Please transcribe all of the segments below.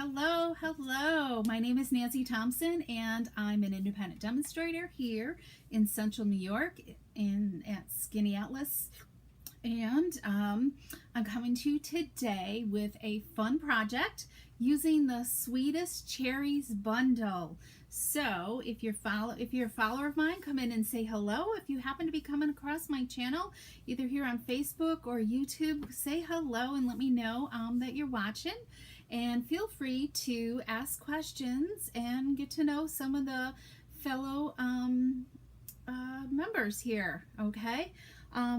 Hello. My name is Nancy Thompson, and I'm an independent demonstrator here in Central New York at Skinny Atlas. And I'm coming to you today with a fun project using the Sweetest Cherries Bundle. So if you're a follower of mine, come in and say hello. If you happen to be coming across my channel, either here on Facebook or YouTube, say hello and let me know that you're watching. And feel free to ask questions and get to know some of the fellow members here, okay?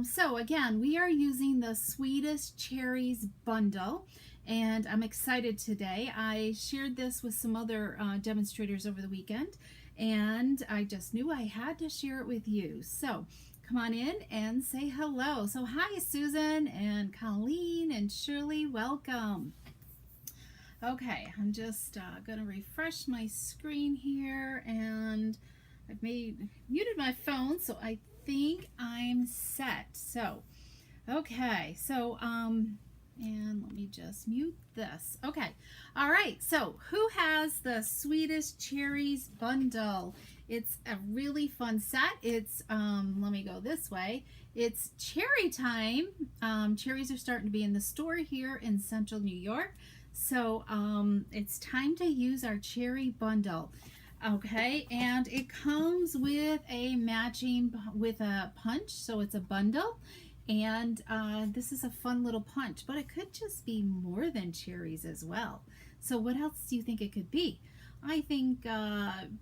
So again, we are using the Sweetest Cherries Bundle, and I'm excited today. I shared this with some other demonstrators over the weekend, and I just knew I had to share it with you. So come on in and say hello. So hi, Susan and Colleen and Shirley, welcome. Okay, I'm just going to refresh my screen here, and I've muted my phone, so I think I'm set. So, okay, so, and let me just mute this. Okay, all right, so who has the Sweetest Cherries Bundle? It's a really fun set. It's, let me go this way. It's cherry time. Cherries are starting to be in the store here in Central New York. So it's time to use our cherry bundle. Okay, and it comes with a matching with a punch, so it's a bundle, and this is a fun little punch, but it could just be more than cherries as well. So what else do you think it could be? I think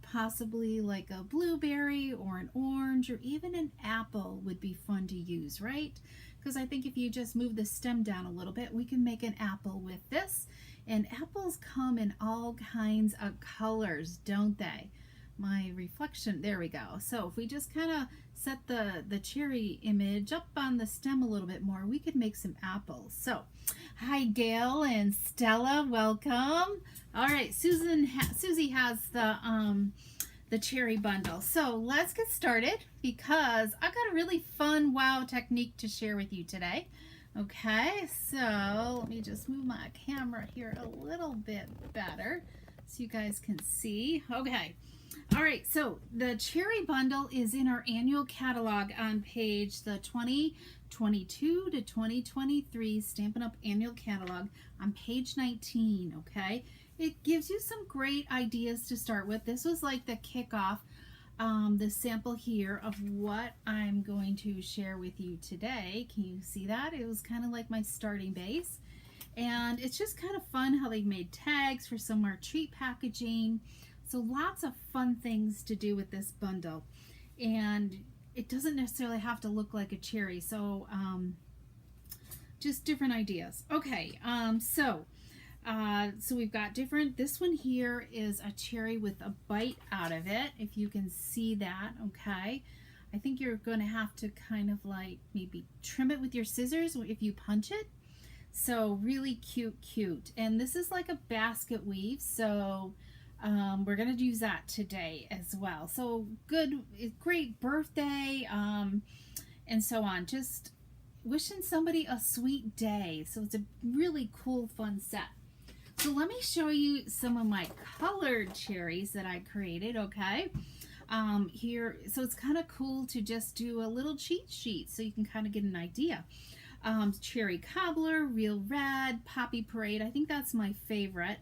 possibly like a blueberry or an orange or even an apple would be fun to use, right? Because I think if you just move the stem down a little bit, we can make an apple with this. And apples come in all kinds of colors, don't they? My reflection, there we go. So if we just kind of set the cherry image up on the stem a little bit more, we could make some apples. So hi, Gail and Stella, welcome. All right, Susie has the cherry bundle. So let's get started because I've got a really fun wow technique to share with you today. Okay, so let me just move my camera here a little bit better so you guys can see. Okay, all right, so the cherry bundle is in our annual catalog on page the 2022 to 2023 Stampin' Up! Annual Catalog on page 19, okay? It gives you some great ideas to start with. This was like the kickoff, the sample here of what I'm going to share with you today. Can you see that? It was kind of like my starting base. And it's just kind of fun how they made tags for some more treat packaging. So lots of fun things to do with this bundle. And it doesn't necessarily have to look like a cherry. So just different ideas. Okay, so we've got different, this one here is a cherry with a bite out of it, if you can see that, okay? I think you're going to have to kind of like maybe trim it with your scissors if you punch it. So really cute. And this is like a basket weave, so we're going to use that today as well. So great birthday, and so on. Just wishing somebody a sweet day. So it's a really cool, fun set. So let me show you some of my colored cherries that I created, okay? Here, so it's kind of cool to just do a little cheat sheet so you can kind of get an idea. Cherry Cobbler, Real Red, Poppy Parade, I think that's my favorite.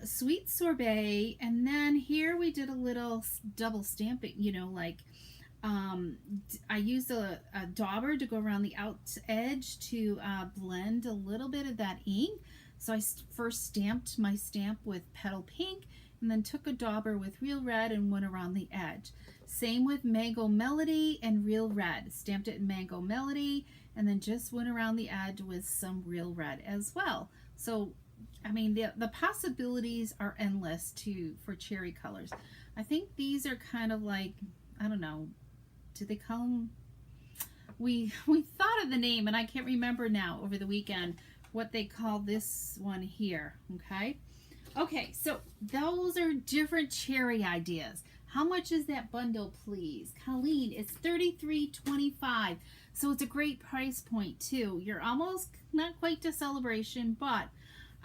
Sweet Sorbet, and then here we did a little double stamping, you know, like I used a dauber to go around the edge to blend a little bit of that ink. So I first stamped my stamp with Petal Pink and then took a dauber with Real Red and went around the edge. Same with Mango Melody and Real Red. Stamped it in Mango Melody and then just went around the edge with some Real Red as well. So, I mean, the possibilities are endless for cherry colors. I think these are kind of like, I don't know, do they call them? We thought of the name and I can't remember now over the weekend what they call this one here, okay? Okay, so those are different cherry ideas. How much is that bundle, please? Colleen, it's $33.25, so it's a great price point too. You're almost not quite to celebration, but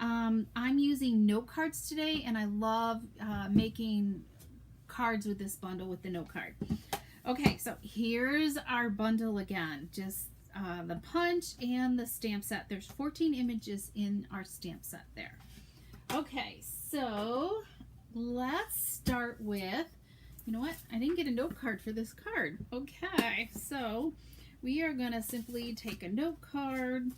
I'm using note cards today, and I love making cards with this bundle with the note card. Okay, so here's our bundle again. Just the punch and the stamp set. There's 14 images in our stamp set there. Okay, so let's start with, you know what? I didn't get a note card for this card. Okay, so we are going to simply take a note card.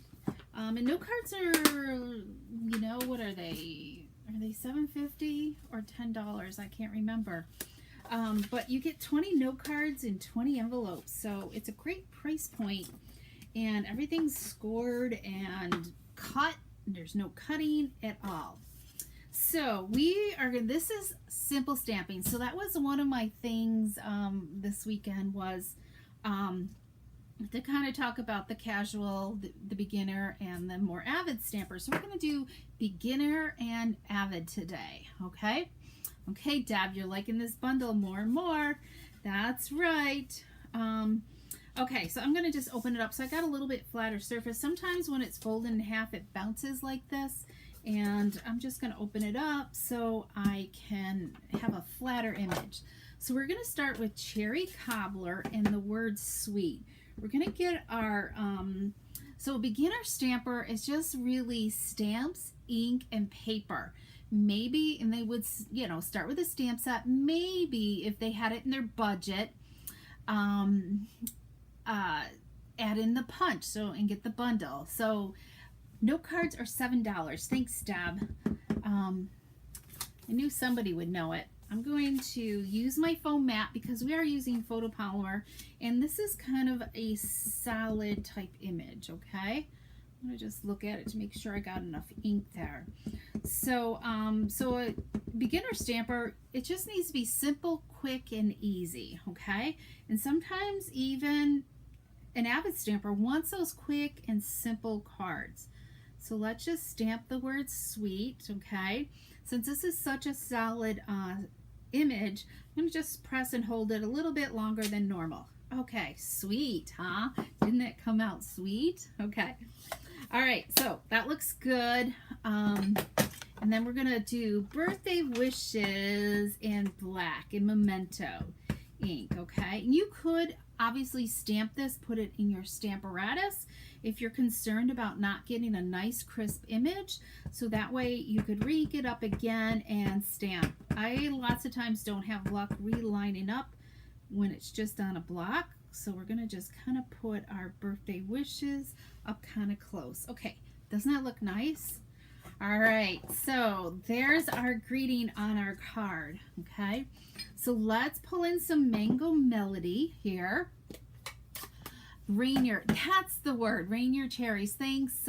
And note cards are, you know, what are they? Are they $7.50 or $10? I can't remember. But you get 20 note cards in 20 envelopes, so it's a great price point, and everything's scored and cut. There's no cutting at all. So this is simple stamping. So that was one of my things this weekend was to kind of talk about the casual, the beginner, and the more avid stampers. So we're going to do beginner and avid today, okay? Okay, Deb, you're liking this bundle more and more. That's right. Okay, so I'm going to just open it up. So I got a little bit flatter surface. Sometimes when it's folded in half, it bounces like this. And I'm just going to open it up so I can have a flatter image. So we're going to start with Cherry Cobbler and the word sweet. We're going to get our, so a beginner stamper is just really stamps, ink, and paper. Maybe, and they would, you know, start with a stamp set. Maybe if they had it in their budget, add in the punch, so, and get the bundle. So note cards are $7. Thanks, Deb. I knew somebody would know it. I'm going to use my foam mat because we are using photopolymer, and this is kind of a solid type image, okay? I'm going to just look at it to make sure I got enough ink there. So, so a beginner stamper, it just needs to be simple, quick, and easy, okay? And sometimes even an avid stamper wants those quick and simple cards. So let's just stamp the word sweet, okay? Since this is such a solid image, I'm going to just press and hold it a little bit longer than normal. Okay, sweet, huh? Didn't that come out sweet? Okay. All right, so that looks good. And then we're going to do birthday wishes in black in Memento ink, okay? And you could obviously stamp this, put it in your Stamparatus if you're concerned about not getting a nice crisp image, so that way you could re-ink it up again and stamp. I lots of times don't have luck relining up when it's just on a block, so we're going to just kind of put our birthday wishes up kind of close. Okay, doesn't that look nice? All right, so there's our greeting on our card, okay? So let's pull in some Mango Melody here. Rainier, that's the word, Rainier Cherries. Thanks,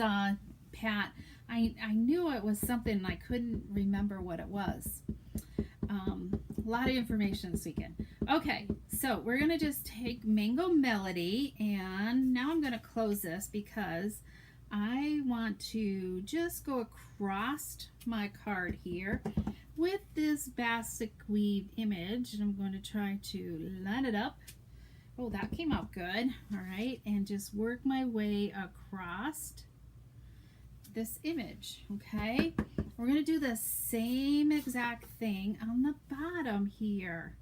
Pat. I knew it was something, I couldn't remember what it was. A lot of information this weekend. Okay, so we're going to just take Mango Melody, and now I'm going to close this because I want to just go across my card here with this Basic Weave image. I'm going to try to line it up. Oh, that came out good. All right, and just work my way across this image, okay? We're going to do the same exact thing on the bottom here.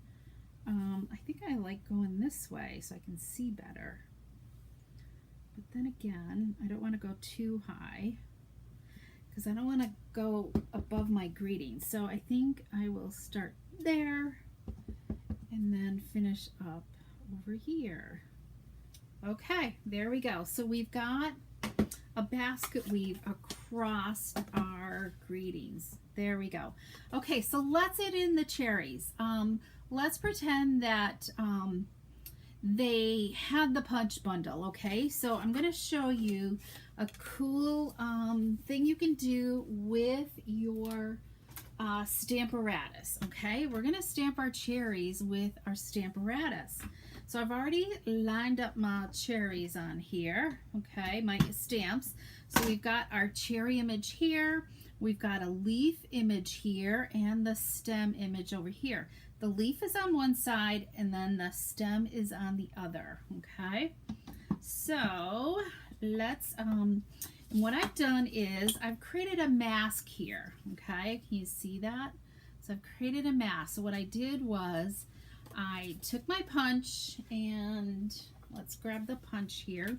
I think I like going this way so I can see better. But then again, I don't want to go too high because I don't want to go above my greeting. So I think I will start there and then finish up over here. Okay, there we go. So we've got a basket weave across our greetings. There we go. Okay, so let's add in the cherries. Let's pretend that they had the punch bundle, okay? So I'm going to show you a cool thing you can do with your Stamparatus, okay? We're going to stamp our cherries with our Stamparatus. So I've already lined up my cherries on here, okay, my stamps. So we've got our cherry image here, we've got a leaf image here, and the stem image over here. The leaf is on one side, and then the stem is on the other, okay? So let's And what I've done is I've created a mask here. Okay, can you see that? So I've created a mask. So what I did was I took my punch and let's grab the punch here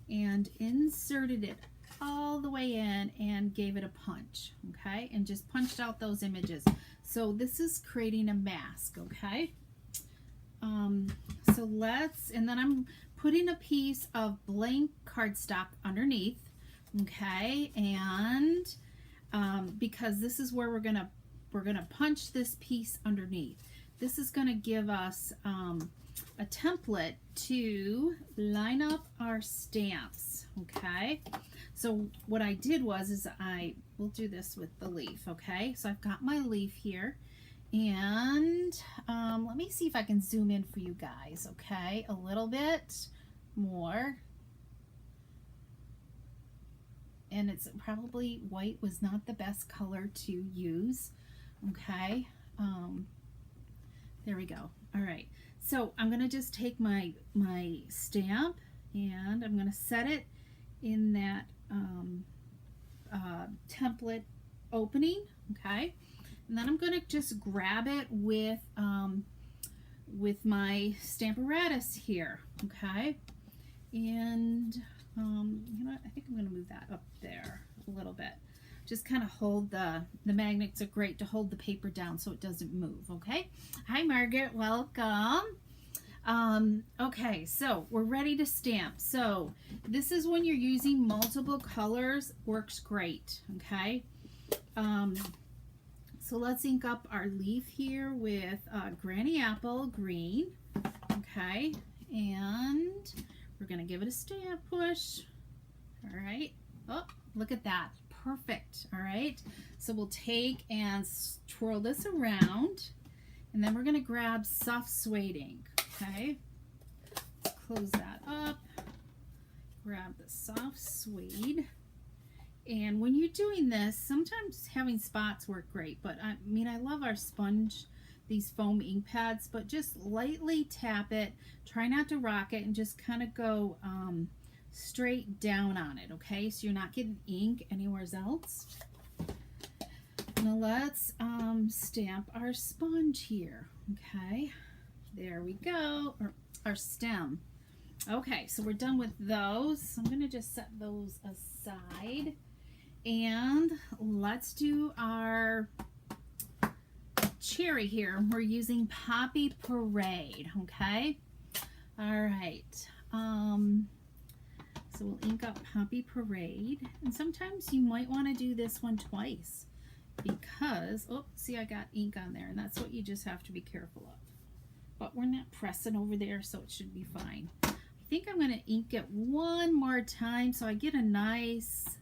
and inserted it all the way in and gave it a punch, okay, and just punched out those images. So this is creating a mask, okay. So let's, and then I'm putting a piece of blank cardstock underneath, okay, and because this is where we're gonna punch this piece underneath. This is gonna give us a template to line up our stamps, okay. So what I did was we'll do this with the leaf, okay. So I've got my leaf here, and let me see if I can zoom in for you guys, okay, a little bit more. And it's probably white was not the best color to use, okay. There we go. All right, so I'm gonna just take my stamp and I'm gonna set it in that template opening, okay, and then I'm gonna just grab it with my Stamparatus here, okay, and you know what, I think I'm gonna move that up there a little bit. Just kind of hold the magnets are great to hold the paper down so it doesn't move, okay. Hi Margaret, welcome. Okay, so we're ready to stamp. So this is when you're using multiple colors, works great, okay. So let's ink up our leaf here with Granny Apple green, okay, and we're gonna give it a stamp push. All right, oh, look at that, perfect. All right, so we'll take and twirl this around, and then we're gonna grab soft suede ink. Okay, let's close that up, grab the soft suede, and when you're doing this, sometimes having spots work great, but I mean, I love our sponge, these foam ink pads, but just lightly tap it, try not to rock it, and just kind of go straight down on it, okay, so you're not getting ink anywhere else. Now let's stamp our sponge here, okay. There we go, or our stem. Okay, so we're done with those. So I'm going to just set those aside. And let's do our cherry here. We're using Poppy Parade, okay? All right. So we'll ink up Poppy Parade. And sometimes you might want to do this one twice because, oh, see, I got ink on there, and that's what you just have to be careful of. But we're not pressing over there, so it should be fine. I think I'm going to ink it one more time so I get a nice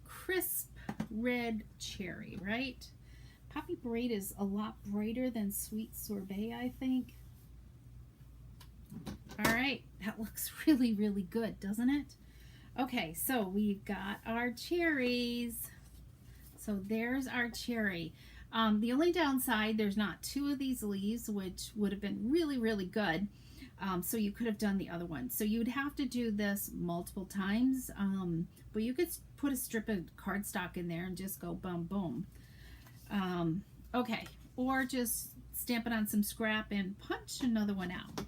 crisp red cherry, right? Poppy Parade is a lot brighter than Sweet Sorbet, I think. All right, that looks really, really good, doesn't it? Okay, so we've got our cherries. So there's our cherry. The only downside, there's not two of these leaves, which would have been really, really good. So you could have done the other one. So you'd have to do this multiple times, but you could put a strip of cardstock in there and just go boom, boom. Okay, or just stamp it on some scrap and punch another one out.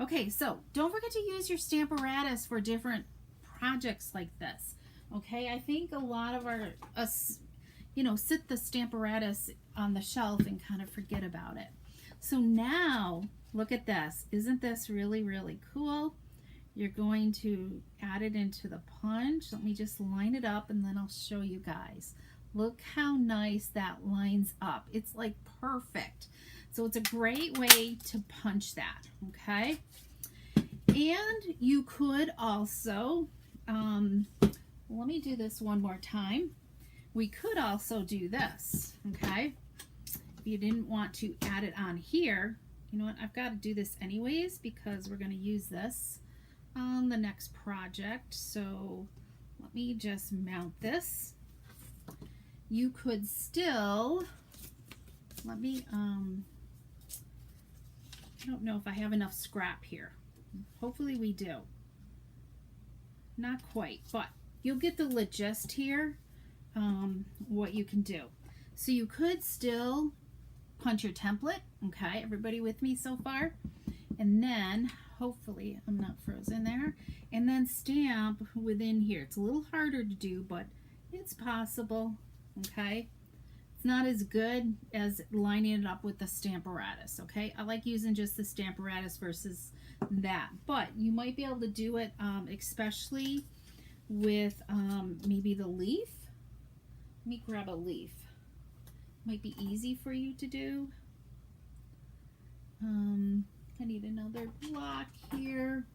Okay, so don't forget to use your Stamparatus for different projects like this. Okay, I think a lot of us, you know, sit the Stamparatus on the shelf and kind of forget about it. So now, look at this. Isn't this really, really cool? You're going to add it into the punch. Let me just line it up and then I'll show you guys. Look how nice that lines up. It's like perfect. So it's a great way to punch that, okay? And you could also, let me do this one more time. We could also do this, okay? If you didn't want to add it on here, you know what, I've got to do this anyways because we're going to use this on the next project. So let me just mount this. You could still, let me, I don't know if I have enough scrap here. Hopefully we do. Not quite, but you'll get the gist here, what you can do. So you could still punch your template, okay? Everybody with me so far? And then, hopefully, I'm not frozen there, and then stamp within here. It's a little harder to do, but it's possible, okay? It's not as good as lining it up with the Stamparatus, okay? I like using just the Stamparatus versus that, but you might be able to do it, especially with maybe the leaf. Let me grab a leaf. Might be easy for you to do. I need another block here.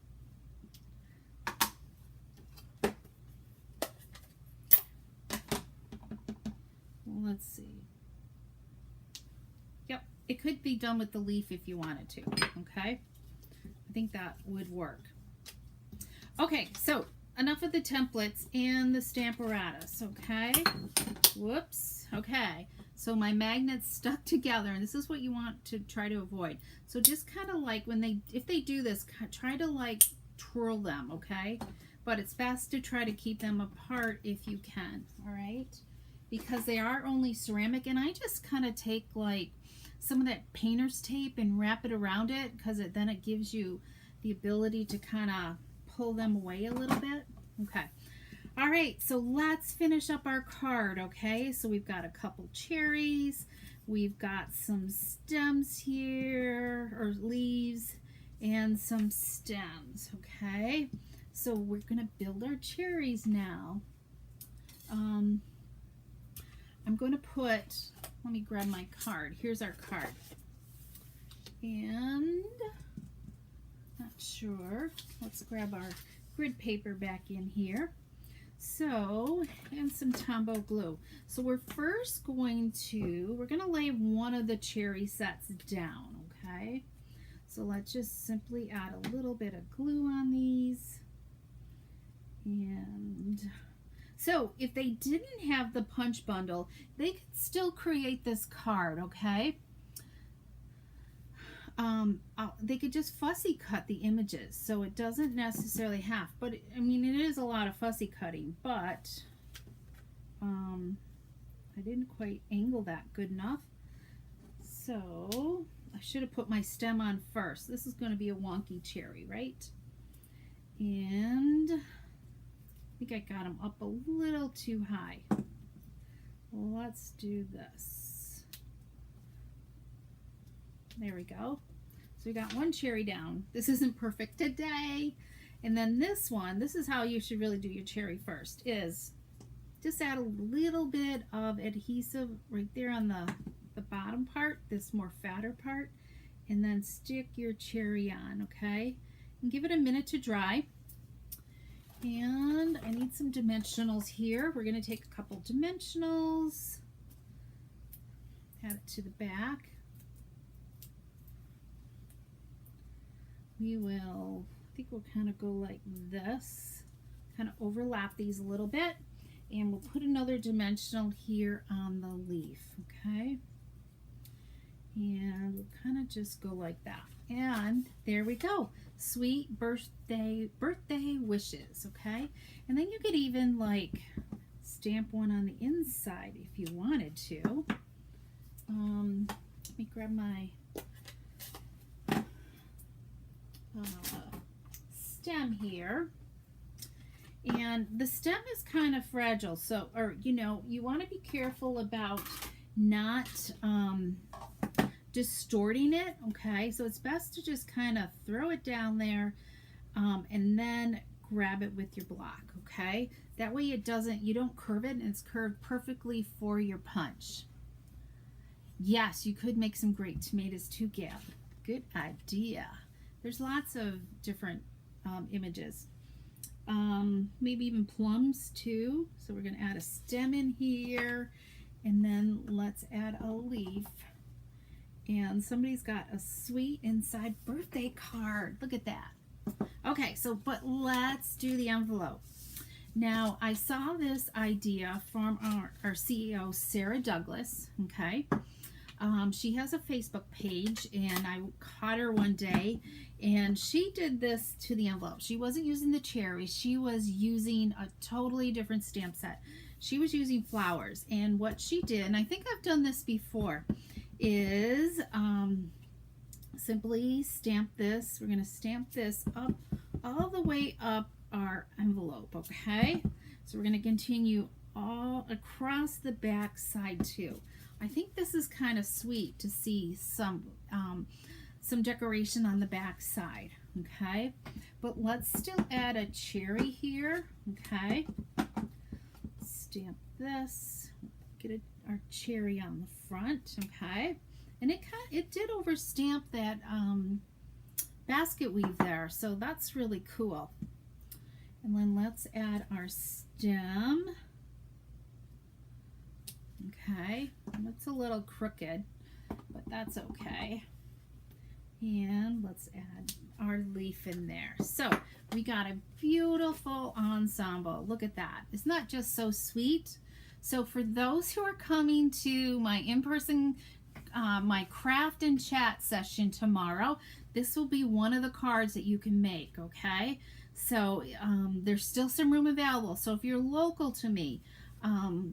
Let's see. Yep, it could be done with the leaf if you wanted to, okay? I think that would work. Okay, so enough of the templates and the Stamparatus, okay? Whoops, okay. So my magnets stuck together, and this is what you want to try to avoid. So just kind of like if they do this, try to like twirl them, okay? But it's best to try to keep them apart if you can, all right? Because they are only ceramic, and I just kind of take like some of that painter's tape and wrap it around it, because then it gives you the ability to kind of pull them away a little bit. Okay. All right, so let's finish up our card, okay? So we've got a couple cherries, we've got some stems here, or leaves, and some stems, okay? So we're gonna build our cherries now. I'm going to put, let me grab my card. Here's our card. And, not sure, let's grab our grid paper back in here. So, and some Tombow glue. So we're first going to, we're going to lay one of the cherry sets down, okay? So let's just simply add a little bit of glue on these. And so if they didn't have the punch bundle, they could still create this card, okay? They could just fussy cut the images, so it doesn't necessarily have, but I mean, it is a lot of fussy cutting, but I didn't quite angle that good enough. So I should have put my stem on first. This is going to be a wonky cherry, right? And I think I got them up a little too high. Well, let's do this. There we go. So we got one cherry down. This isn't perfect today. And then this one, this is how you should really do your cherry first, is just add a little bit of adhesive right there on the bottom part, this more fatter part, and then stick your cherry on, okay? And give it a minute to dry. And I need some dimensionals here. We're going to take a couple dimensionals, add it to the back. We will, I think we'll kind of go like this, kind of overlap these a little bit, and we'll put another dimensional here on the leaf, okay? And we'll kind of just go like that. And there we go. Sweet birthday wishes, okay? And then you could even like stamp one on the inside if you wanted to. Let me grab my stem here. And the stem is kind of fragile, so, or you know, you want to be careful about not distorting it, okay? So it's best to just kind of throw it down there and then grab it with your block, okay? That way it doesn't, you don't curve it, and it's curved perfectly for your punch. Yes, you could make some great tomatoes too, Gab. Good idea. There's lots of different images. Maybe even plums too. So we're going to add a stem in here, and then let's add a leaf. And somebody's got a sweet inside birthday card. Look at that. Okay, so but let's do the envelope. Now, I saw this idea from our CEO, Sarah Douglas, okay? She has a Facebook page, and I caught her one day, and she did this to the envelope. She wasn't using the cherries. She was using a totally different stamp set. She was using flowers, and what she did, and I think I've done this before, is simply stamp this. We're going to stamp this up all the way up our envelope, okay? So we're going to continue all across the back side too. I think this is kind of sweet to see some decoration on the back side, okay? But let's still add a cherry here, okay? Stamp this, get our cherry on the front, okay? And it did overstamp that basket weave there, so that's really cool. And then let's add our stem. Okay, it's a little crooked, but that's okay. And let's add our leaf in there. So we got a beautiful ensemble. Look at that. Isn't that just so sweet? So for those who are coming to my in-person, my craft and chat session tomorrow, this will be one of the cards that you can make, okay? So there's still some room available. So if you're local to me,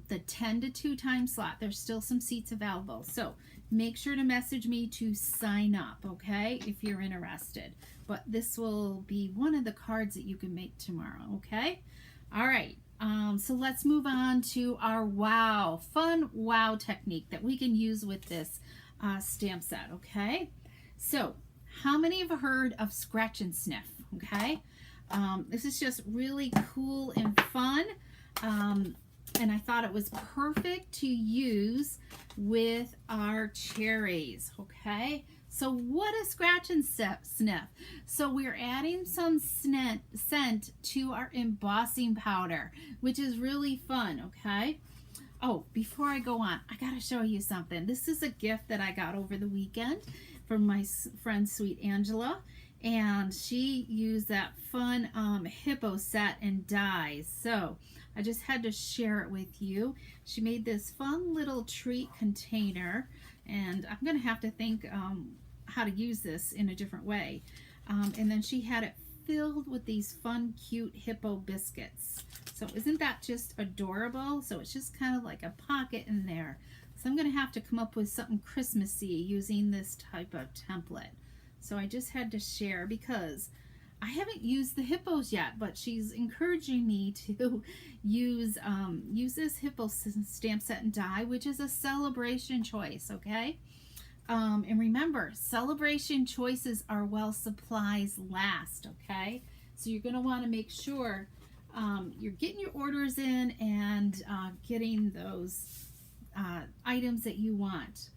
the 10 to 2 time slot, there's still some seats available. So make sure to message me to sign up, okay, if you're interested. But this will be one of the cards that you can make tomorrow, okay? All right, so let's move on to our fun wow technique that we can use with this stamp set, okay? So how many have heard of scratch and sniff, okay? This is just really cool and fun. And I thought it was perfect to use with our cherries, okay? So what is scratch and sniff? So we're adding some scent to our embossing powder, which is really fun, okay? Oh, before I go on, I gotta show you something. This is a gift that I got over the weekend from my friend Sweet Angela, and she used that fun hippo set and dies. So I just had to share it with you. She made this fun little treat container, and I'm gonna have to think how to use this in a different way. And then she had it filled with these fun, cute hippo biscuits. So isn't that just adorable? So it's just kind of like a pocket in there. So I'm gonna have to come up with something Christmassy using this type of template. So I just had to share because I haven't used the hippos yet, but she's encouraging me to use this hippo stamp set and die, which is a celebration choice, okay? And remember, celebration choices are while supplies last, okay? So you're gonna wanna make sure you're getting your orders in and getting those items that you want.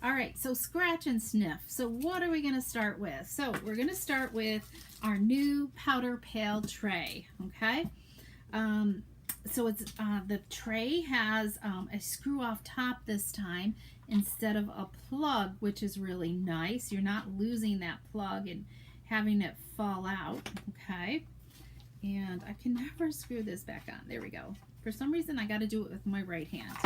All right, so scratch and sniff. So what are we going to start with? So we're going to start with our new powder pail tray, okay? So it's the tray has a screw off top this time instead of a plug, which is really nice. You're not losing that plug and having it fall out, okay? And I can never screw this back on. There we go. For some reason, I got to do it with my right hand.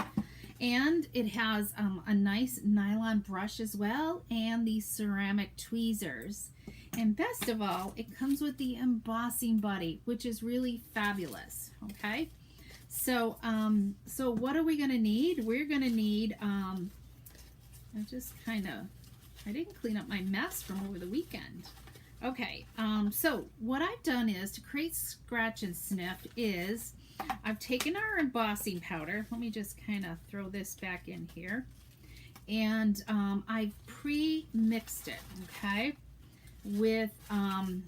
And it has a nice nylon brush as well, and these ceramic tweezers. And best of all, it comes with the embossing buddy, which is really fabulous, okay? So, so what are we gonna need? We're gonna need, I didn't clean up my mess from over the weekend. Okay, so what I've done is, to create scratch and sniff is, I've taken our embossing powder. Let me just kind of throw this back in here. And I've pre-mixed it, okay, with, can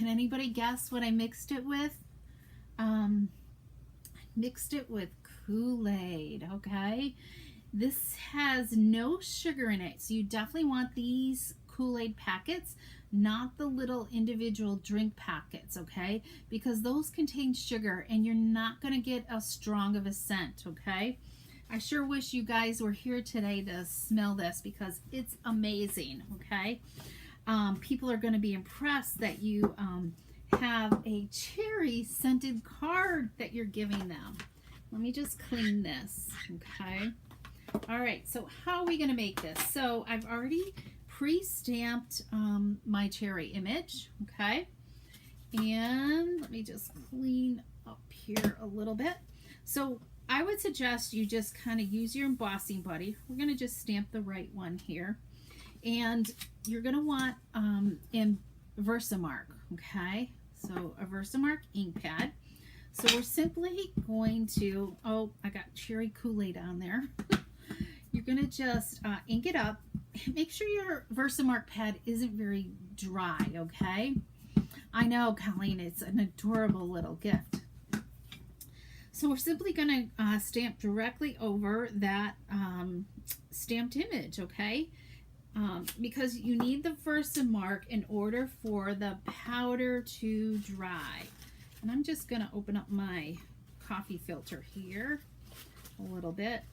anybody guess what I mixed it with? I mixed it with Kool-Aid, okay? This has no sugar in it, so you definitely want these Kool-Aid packets, not the little individual drink packets, okay? Because those contain sugar and you're not going to get as strong of a scent, okay? I sure wish you guys were here today to smell this because it's amazing, okay? People are going to be impressed that you have a cherry scented card that you're giving them. Let me just clean this, okay? All right, so how are we going to make this? So I've already pre-stamped my cherry image, okay? And let me just clean up here a little bit. So I would suggest you just kind of use your embossing buddy. We're going to just stamp the right one here. And you're going to want in Versamark, okay? So a Versamark ink pad. So we're simply going to, oh, I got cherry Kool-Aid on there. You're going to just ink it up. Make sure your Versamark pad isn't very dry, okay? I know, Colleen, it's an adorable little gift. So we're simply going to stamp directly over that stamped image, okay? Because you need the Versamark in order for the powder to dry. And I'm just going to open up my coffee filter here a little bit.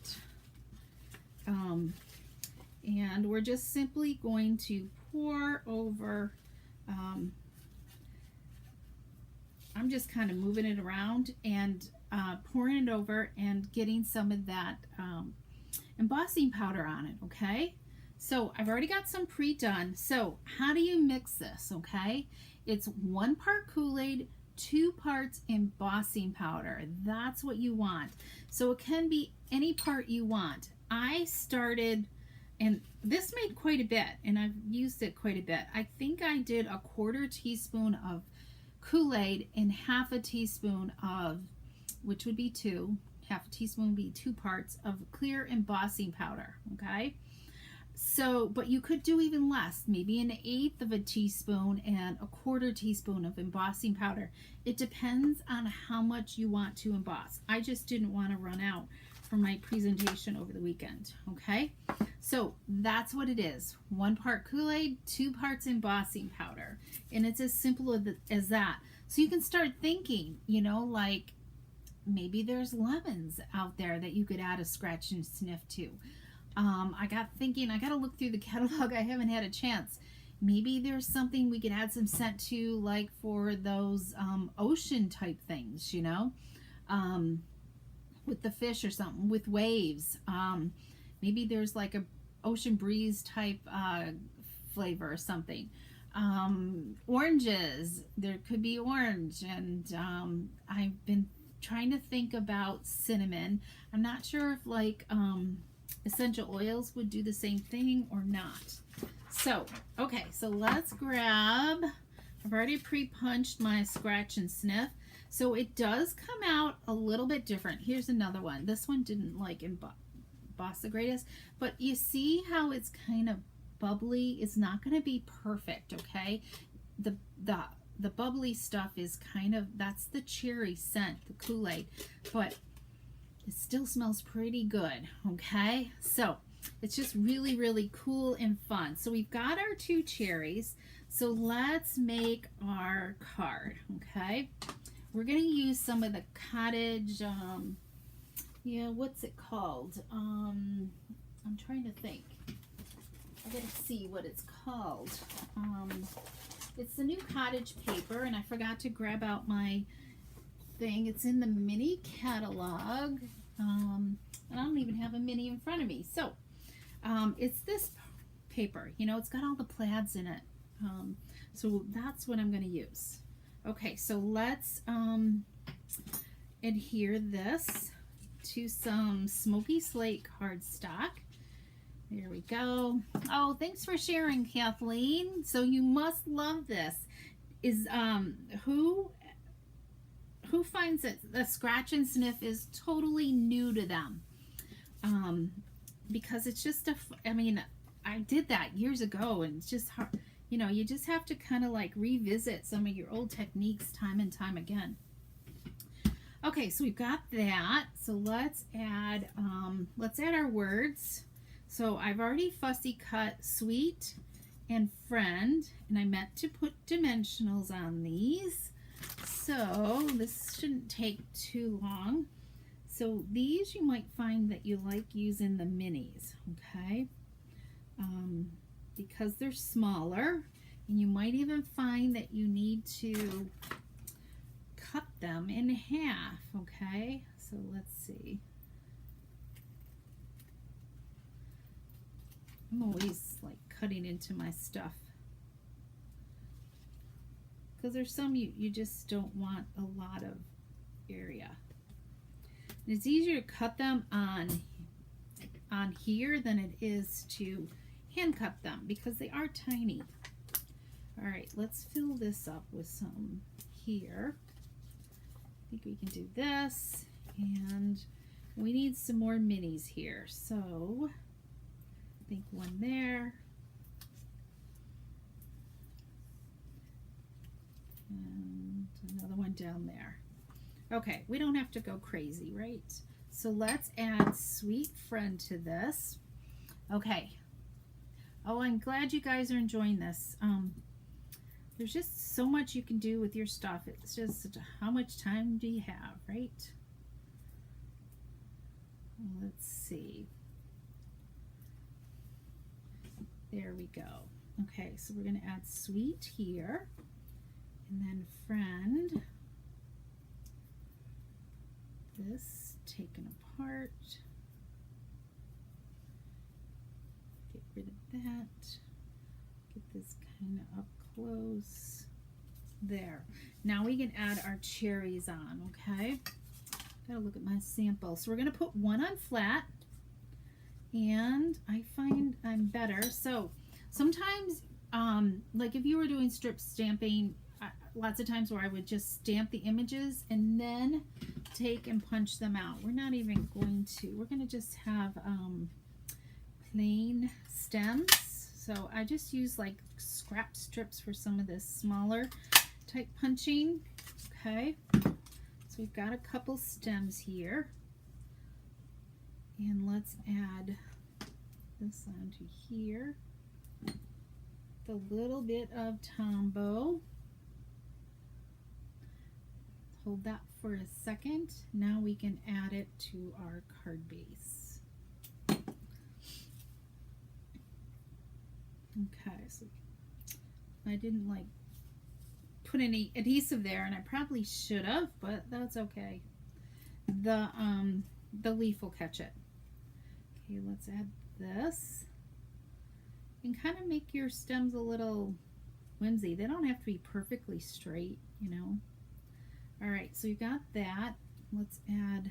And we're just simply going to pour over, I'm just kind of moving it around and pouring it over and getting some of that embossing powder on it, okay? So I've already got some pre-done. So how do you mix this, okay? It's 1 part Kool-Aid, 2 parts embossing powder. That's what you want. So it can be any part you want. I started, and this made quite a bit, and I've used it quite a bit. I think I did a 1/4 teaspoon of Kool-Aid and 1/2 teaspoon of, which would be 2, 1/2 teaspoon would be 2 parts of clear embossing powder, okay? So, but you could do even less, maybe 1/8 teaspoon and a 1/4 teaspoon of embossing powder. It depends on how much you want to emboss. I just didn't want to run out for my presentation over the weekend, okay? So that's what it is. 1 part Kool-Aid, 2 parts embossing powder. And it's as simple as that. So you can start thinking, you know, like maybe there's lemons out there that you could add a scratch and sniff to. I got thinking, I got to look through the catalog. I haven't had a chance. Maybe there's something we could add some scent to, like for those ocean type things, you know, with the fish or something, with waves. Maybe there's like a ocean breeze type flavor or something. Oranges, there could be orange, and I've been trying to think about cinnamon. I'm not sure if like essential oils would do the same thing or not. So, okay, so let's grab, I've already pre-punched my scratch and sniff. So it does come out a little bit different. Here's another one. This one didn't like emboss the greatest, but you see how it's kind of bubbly? It's not going to be perfect, okay? The bubbly stuff is kind of, that's the cherry scent, the Kool-Aid, but it still smells pretty good, okay? So it's just really, really cool and fun. So we've got our 2 cherries. So let's make our card, okay? We're going to use some of the cottage, yeah, what's it called? I'm trying to think. I gotta see what it's called. It's the new cottage paper, and I forgot to grab out my thing. It's in the mini catalog, and I don't even have a mini in front of me. So it's this paper, you know, it's got all the plaids in it. So that's what I'm going to use. Okay, so let's adhere this to some smoky slate cardstock. There we go. Oh, thanks for sharing, Kathleen. So you must love this. Is who finds that the scratch and sniff is totally new to them? Because it's just I mean, I did that years ago, and it's just hard. You know, you just have to kind of like revisit some of your old techniques time and time again. Okay, so we've got that. So let's add our words. So I've already fussy cut sweet and friend, and I meant to put dimensionals on these. So this shouldn't take too long. So these you might find that you like using the minis, okay? Because they're smaller, and you might even find that you need to cut them in half, okay? So let's see. I'm always like cutting into my stuff, because there's some you just don't want a lot of area. And it's easier to cut them on here than it is to hand cut them, because they are tiny. All right, let's fill this up with some here. I think we can do this, and we need some more minis here. So I think one there, and another one down there. Okay, we don't have to go crazy, right? So let's add Sweet Friend to this. Okay. Oh, I'm glad you guys are enjoying this. There's just so much you can do with your stuff. It's just how much time do you have, right? Let's see. There we go. Okay, so we're going to add Sweet here, and then Friend. This taken apart. Get rid of that. Get this kind of up close. There. Now we can add our cherries on, okay? Gotta look at my sample. So we're gonna put one on flat, and I find I'm better. So sometimes, like if you were doing strip stamping, lots of times where I would just stamp the images and then take and punch them out. We're not even going to. We're gonna just have plain stems. So I just use like scrap strips for some of this smaller type punching. Okay, so we've got a couple stems here, and let's add this onto here. The little bit of Tombow. Hold that for a second. Now we can add it to our card base. Okay, so I didn't like put any adhesive there, and I probably should have, but that's okay. The leaf will catch it. Okay, let's add this. And kind of make your stems a little whimsy. They don't have to be perfectly straight, you know. All right, so you got that. Let's add,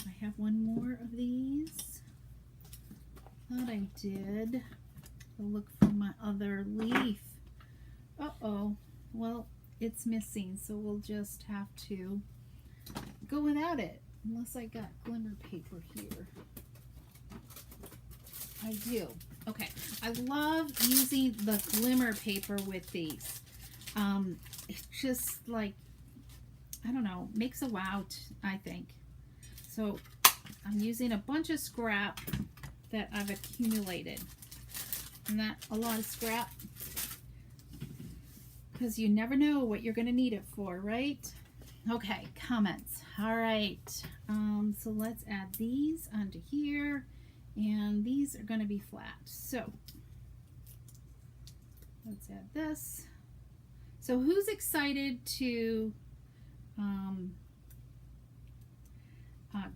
I have one more of these. Thought I did. I'll look for my other leaf. Uh-oh, well, it's missing, so we'll just have to go without it, unless I got glimmer paper here. I do. Okay, I love using the glimmer paper with these. It's just like, I don't know, makes a wow, I think. So I'm using a bunch of scrap that I've accumulated. And that a lot of scrap, because you never know what you're going to need it for, right? Okay, comments. All right, so let's add these onto here, and these are going to be flat. So let's add this. So who's excited to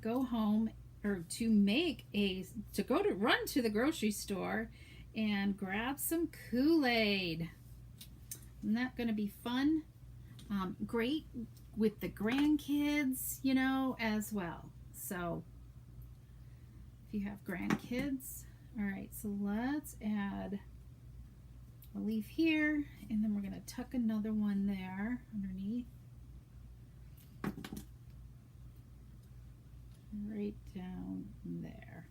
go home, or to run to the grocery store and grab some Kool-Aid? Isn't that going to be fun? Great with the grandkids, you know, as well. So if you have grandkids. All right, so let's add a leaf here, and then we're going to tuck another one there underneath. Right down there.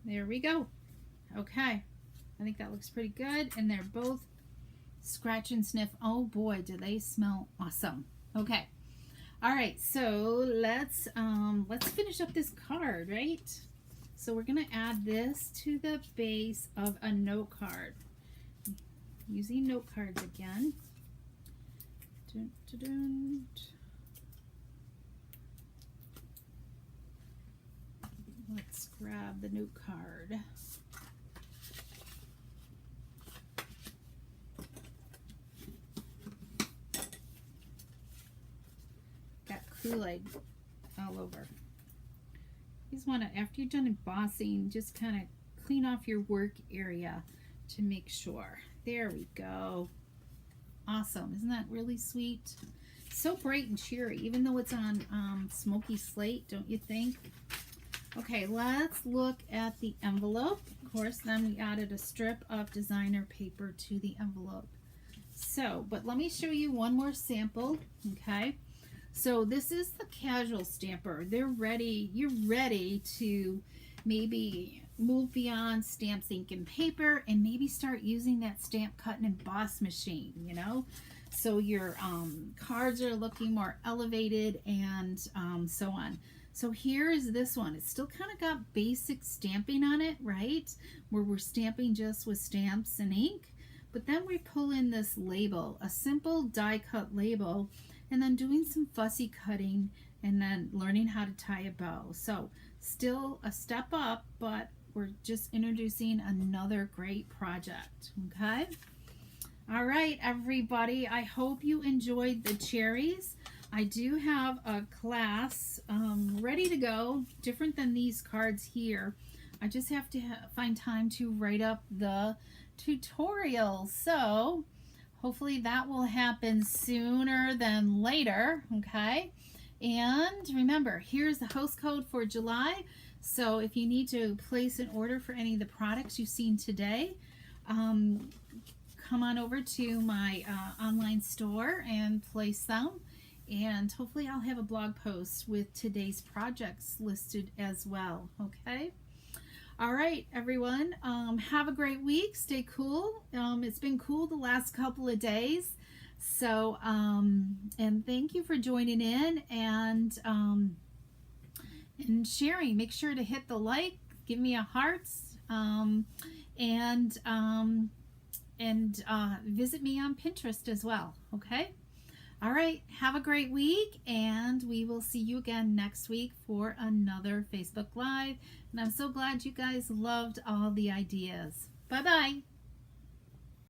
There we go. Okay, I think that looks pretty good, and they're both scratch and sniff. Oh boy, do they smell awesome. Okay, all right, so let's finish up this card, right? So we're gonna add this to the base of a note card, using note cards again. Dun, dun, dun. Let's grab the note card. Got Kool-Aid all over. You just want to, after you're done embossing, just kind of clean off your work area to make sure. There we go. Awesome. Isn't that really sweet? So bright and cheery, even though it's on smoky slate, don't you think? Okay, let's look at the envelope. Of course, then we added a strip of designer paper to the envelope. So, but let me show you one more sample, okay? So this is the casual stamper. They're ready, you're ready to maybe move beyond stamps, ink, and paper, and maybe start using that stamp cut and emboss machine, you know? So your cards are looking more elevated and so on. So here is this one. It's still kind of got basic stamping on it, right? Where we're stamping just with stamps and ink. But then we pull in this label, a simple die cut label, and then doing some fussy cutting and then learning how to tie a bow. So still a step up, but we're just introducing another great project, okay? All right, everybody, I hope you enjoyed the cherries. I do have a class ready to go, different than these cards here. I just have to find time to write up the tutorial. So hopefully that will happen sooner than later, okay? And remember, here's the host code for July. So if you need to place an order for any of the products you've seen today, come on over to my online store and place them. And hopefully I'll have a blog post with today's projects listed as well, okay? All right, everyone, have a great week. Stay cool. It's been cool the last couple of days. So, and thank you for joining in and sharing. Make sure to hit the like, give me a hearts, and visit me on Pinterest as well, okay? All right, have a great week, and we will see you again next week for another Facebook Live. And I'm so glad you guys loved all the ideas. Bye-bye.